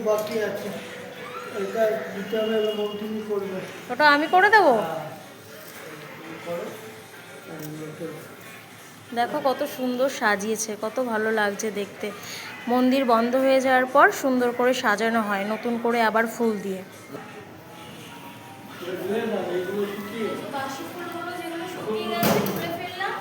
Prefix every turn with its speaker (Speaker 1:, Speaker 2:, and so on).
Speaker 1: বাকি আছে, এটা দিতে হবে, এবং তুমি করবে।
Speaker 2: ওটা আমি করে দেবো। দেখো কত সুন্দর সাজিয়েছে, কত ভালো লাগছে দেখতে। মন্দির বন্ধ হয়ে যাওয়ার পর সুন্দর করে সাজানো হয় নতুন করে আবার ফুল দিয়ে। বাসি ফুলগুলো যেগুলো শুকিয়ে গেছে তুলে ফেললাম।